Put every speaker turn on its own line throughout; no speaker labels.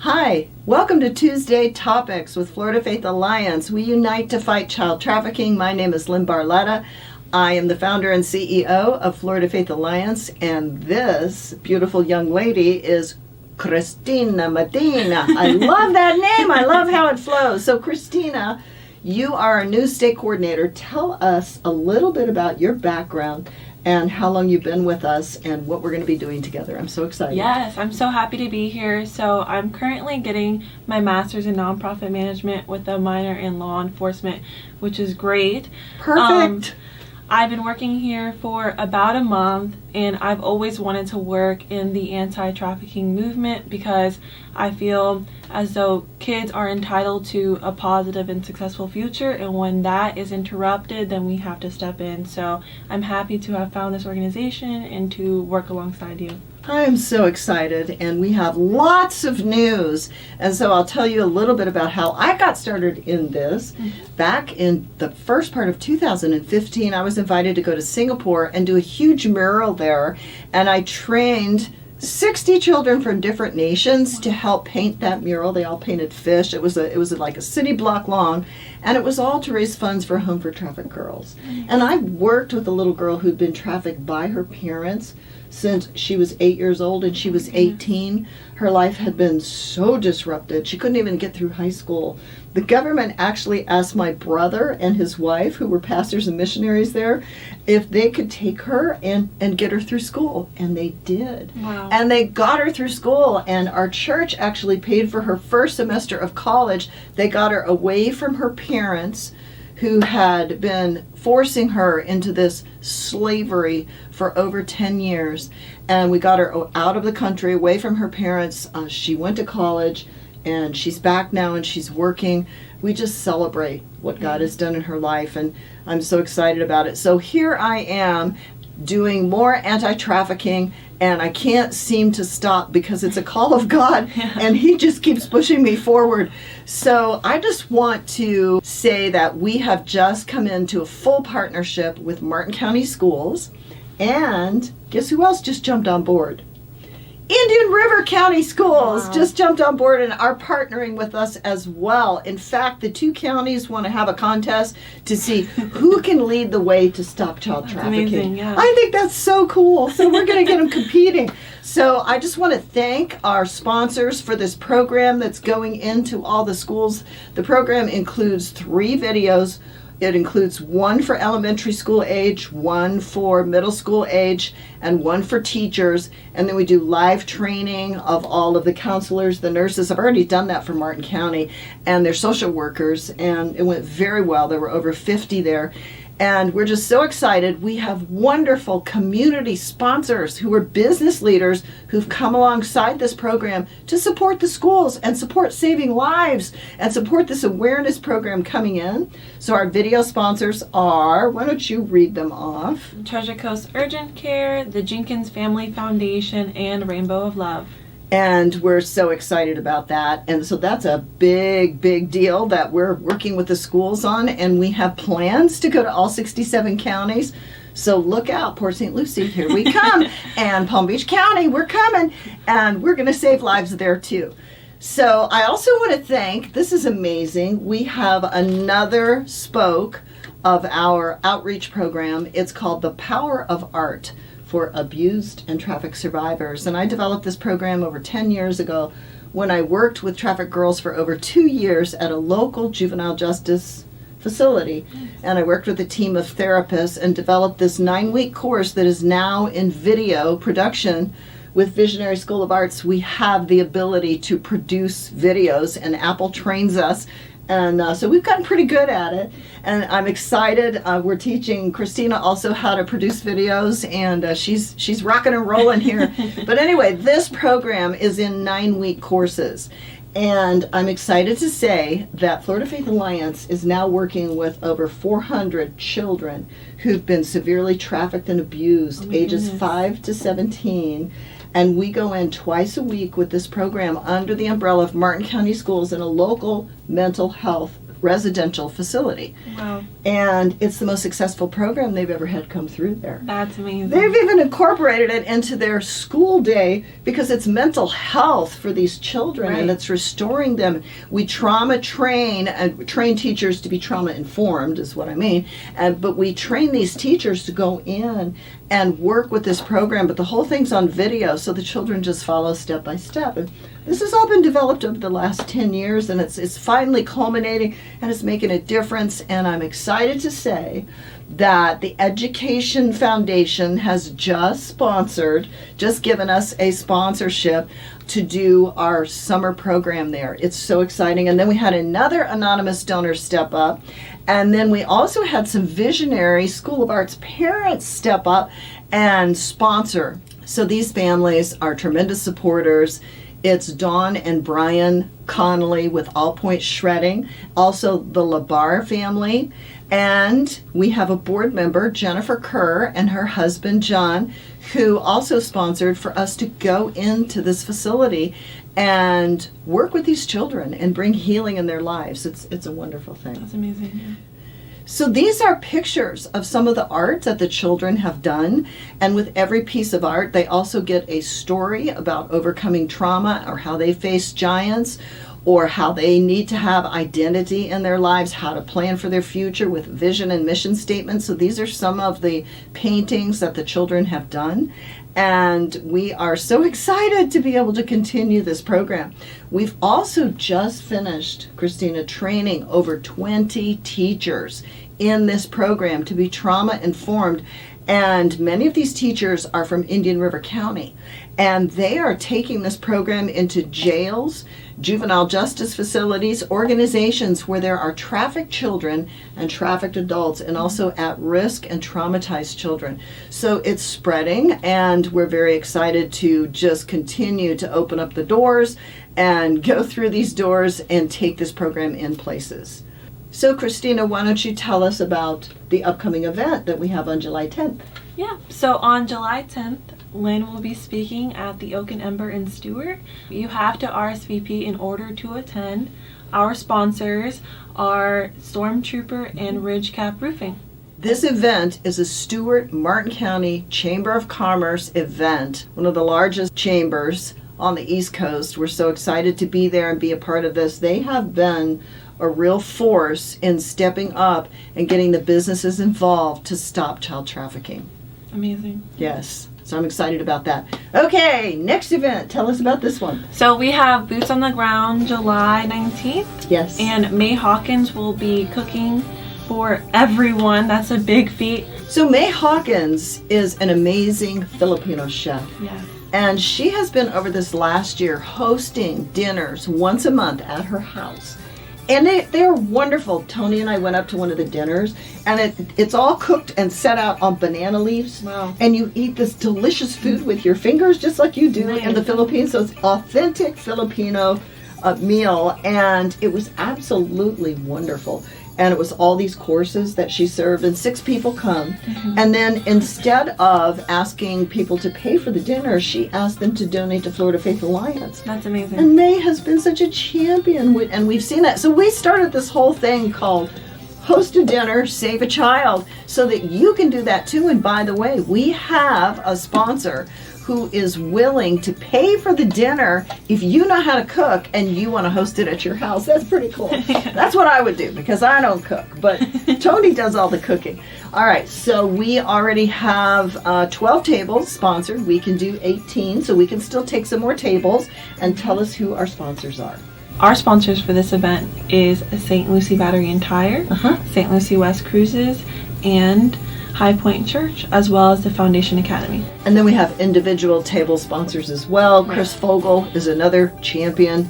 Hi, welcome to Tuesday Topics with Florida Faith Alliance. We unite to fight child trafficking. My name is Lynne Barletta. I am the founder and CEO of Florida Faith Alliance, and this beautiful young lady is Krystyna Medina. I love that name. I love how it flows. So Krystyna, you are a new state coordinator. Tell us a little bit about your background and how long you've been with us and what we're going to be doing together. I'm so excited.
Yes, I'm so happy to be here. So I'm currently getting my master's in nonprofit management with a minor in law enforcement, which is great.
Perfect.
I've been working here for about a month, and I've always wanted to work in the anti-trafficking movement because I feel as though kids are entitled to a positive and successful future, and when that is interrupted, then we have to step in. So I'm happy to have found this organization and to work alongside you.
I am so excited, and we have lots of news. And so I'll tell you a little bit about how I got started in this. Back in the first part of 2015, I was invited to go to Singapore and do a huge mural there, and I trained 60 children from different nations to help paint that mural. They all painted fish. It was like a city block long, and it was all to raise funds for Home for Trafficked Girls. And I worked with a little girl who'd been trafficked by her parents since she was 8 years old, and she was 18. Her life had been so disrupted. She couldn't even get through high school. The government actually asked my brother and his wife, who were pastors and missionaries there, if they could take her and get her through school. And they did.
Wow.
And they got her through school, and our church actually paid for her first semester of college. They got her away from her parents, who had been forcing her into this slavery for over 10 years. And we got her out of the country, away from her parents. She went to college, and she's back now, and she's working. We just celebrate what God has done in her life, and I'm so excited about it. So here I am doing more anti-trafficking, and I can't seem to stop because it's a call of God, and He just keeps pushing me forward. So I just want to say that we have just come into a full partnership with Martin County Schools, and guess who else just jumped on board? Indian River County Schools just jumped on board and are partnering with us as well. In fact, the two counties want to have a contest to see who can lead the way to stop child trafficking.
Amazing, yeah.
I think that's so cool. So we're going to get them competing. So I just want to thank our sponsors for this program that's going into all the schools. The program includes 3 videos. It includes 1 for elementary school age, 1 for middle school age, and 1 for teachers. And then we do live training of all of the counselors, the nurses. I've already done that for Martin County, and their social workers, and it went very well. There were over 50 there. And we're just so excited. We have wonderful community sponsors who are business leaders who've come alongside this program to support the schools and support saving lives and support this awareness program coming in. So our video sponsors are, why don't you read them off?
Treasure Coast Urgent Care, the Jenkins Family Foundation, and Rainbow of Love.
And we're so excited about that. And so that's a big, big deal that we're working with the schools on. And we have plans to go to all 67 counties. So look out, Port St. Lucie, here we come. And Palm Beach County, we're coming. And we're going to save lives there too. So I also want to thank, this is amazing, we have another spoke of our outreach program. It's called The Power of Art for Abused and Trafficked Survivors. And I developed this program over 10 years ago when I worked with trafficked girls for over 2 years at a local juvenile justice facility. And I worked with a team of therapists and developed this 9-week course that is now in video production. With Visionary School of Arts, we have the ability to produce videos, and Apple trains us. And so we've gotten pretty good at it, and I'm excited. We're teaching Krystyna also how to produce videos, and she's rocking and rolling here. But anyway, this program is in 9-week courses, and I'm excited to say that Florida Faith Alliance is now working with over 400 children who've been severely trafficked and abused, ages 5 to 17. And we go in twice a week with this program under the umbrella of Martin County Schools in a local mental health residential facility.
Wow.
And it's the most successful program they've ever had come through there.
That's amazing.
They've even incorporated it into their school day because it's mental health for these children,
Right.
and it's restoring them. We trauma train and train teachers to be trauma informed is what I mean. But we train these teachers to go in and work with this program, but the whole thing's on video, so the children just follow step by step. And this has all been developed over the last 10 years, and it's finally culminating, and it's making a difference. And I'm excited to say that the Education Foundation has just given us a sponsorship to do our summer program there. It's so exciting. And then we had another anonymous donor step up. And then we also had some visionary School of Arts parents step up and sponsor. So these families are tremendous supporters. It's Dawn and Brian Connolly with All Point Shredding, also the Labar family. And we have a board member, Jennifer Kerr, and her husband, John, who also sponsored for us to go into this facility and work with these children and bring healing in their lives. It's a wonderful thing.
That's amazing. Yeah.
So these are pictures of some of the art that the children have done. And with every piece of art, they also get a story about overcoming trauma or how they face giants or how they need to have identity in their lives, how to plan for their future with vision and mission statements. So these are some of the paintings that the children have done. And we are so excited to be able to continue this program. We've also just finished, Krystyna, training over 20 teachers in this program to be trauma informed. And many of these teachers are from Indian River County. And they are taking this program into jails, juvenile justice facilities, organizations where there are trafficked children and trafficked adults, and also at-risk and traumatized children. So it's spreading, and we're very excited to just continue to open up the doors and go through these doors and take this program in places. So Krystyna, why don't you tell us about the upcoming event that we have on July 10th?
Yeah, so on July 10th, Lynne will be speaking at the Oak and Ember in Stewart. You have to RSVP in order to attend. Our sponsors are Stormtrooper and Ridgecap Roofing.
This event is a Stewart Martin County Chamber of Commerce event, one of the largest chambers on the East Coast. We're so excited to be there and be a part of this. They have been a real force in stepping up and getting the businesses involved to stop child trafficking.
Amazing.
Yes, so I'm excited about that. Okay, next event. Tell us about this one.
So we have Boots on the Ground July 19th.
Yes.
And May Hawkins will be cooking for everyone. That's a big feat.
So May Hawkins is an amazing Filipino chef.
Yeah.
And she has been over this last year hosting dinners once a month at her house. And they're wonderful. Tony and I went up to one of the dinners, and it's all cooked and set out on banana leaves.
Wow.
And you eat this delicious food with your fingers, just like you do in the
Nice.
Philippines. So it's authentic Filipino meal, and it was absolutely wonderful. And it was all these courses that she served, and 6 people come. Mm-hmm. And then instead of asking people to pay for the dinner, she asked them to donate to Florida Faith Alliance.
That's amazing.
And May has been such a champion, and we've seen that. So we started this whole thing called Host a Dinner, Save a Child, so that you can do that too. And by the way, we have a sponsor who is willing to pay for the dinner if you know how to cook and you want to host it at your house. That's pretty cool. That's what I would do because I don't cook, but Tony does all the cooking. All right, so we already have 12 tables sponsored. We can do 18, so we can still take some more tables. And tell us who our sponsors are.
Our sponsors for this event is St. Lucie Battery and Tire, St. Lucie West Cruises, and High Point Church, as well as the Foundation Academy.
And then we have individual table sponsors as well. Chris Fogel is another champion.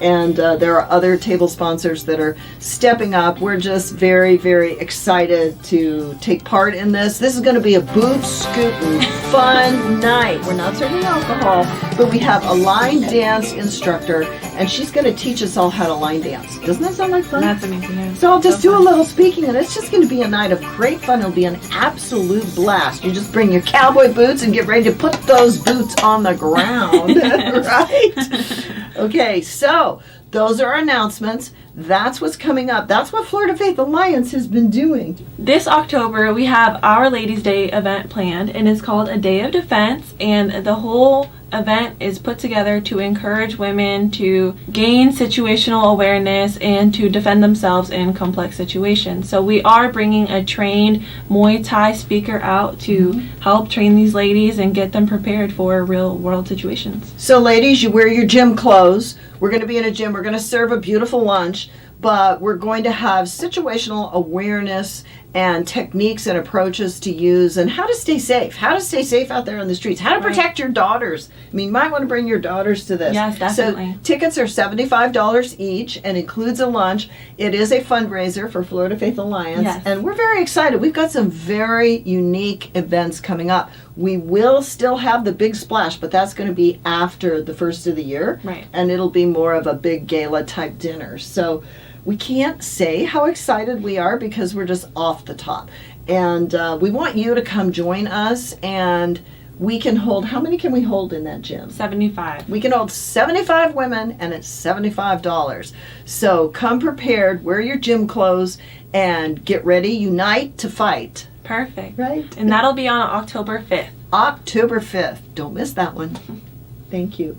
And there are other table sponsors that are stepping up. We're just very, very excited to take part in this. This is going to be a boot-scootin' fun night. We're not serving alcohol, but we have a line dance instructor, and she's going to teach us all how to line dance. Doesn't that sound like fun?
That's amazing. Yeah.
So I'll just do a little speaking, and it's just going to be a night of great fun. It'll be an absolute blast. You just bring your cowboy boots and get ready to put those boots on the ground, right? Okay, so those are our announcements. That's what's coming up. That's what Florida Faith Alliance has been doing.
This October, we have our Ladies' Day event planned, and it's called A Day of Defense, and the whole event is put together to encourage women to gain situational awareness and to defend themselves in complex situations. So we are bringing a trained Muay Thai speaker out to help train these ladies and get them prepared for real world situations.
So ladies, you wear your gym clothes. We're going to be in a gym. We're going to serve a beautiful lunch, but we're going to have situational awareness and techniques and approaches to use and how to stay safe out there on the streets, how to protect your daughters. I mean, you might want to bring your daughters to this.
Yes, definitely.
So tickets are $75 each and includes a lunch. It is a fundraiser for Florida Faith Alliance.
Yes.
And we're very excited. We've got some very unique events coming up. We will still have the big splash, but that's going to be after the first of the year.
Right.
And it'll be more of a big gala type dinner. So we can't say how excited we are because we're just off the top. And we want you to come join us, and we can hold, how many can we hold in that gym?
75.
We can hold 75 women, and it's $75. So come prepared, wear your gym clothes, and get ready, unite to fight.
Perfect.
Right?
And that'll be on October 5th.
October 5th. Don't miss that one. Thank you.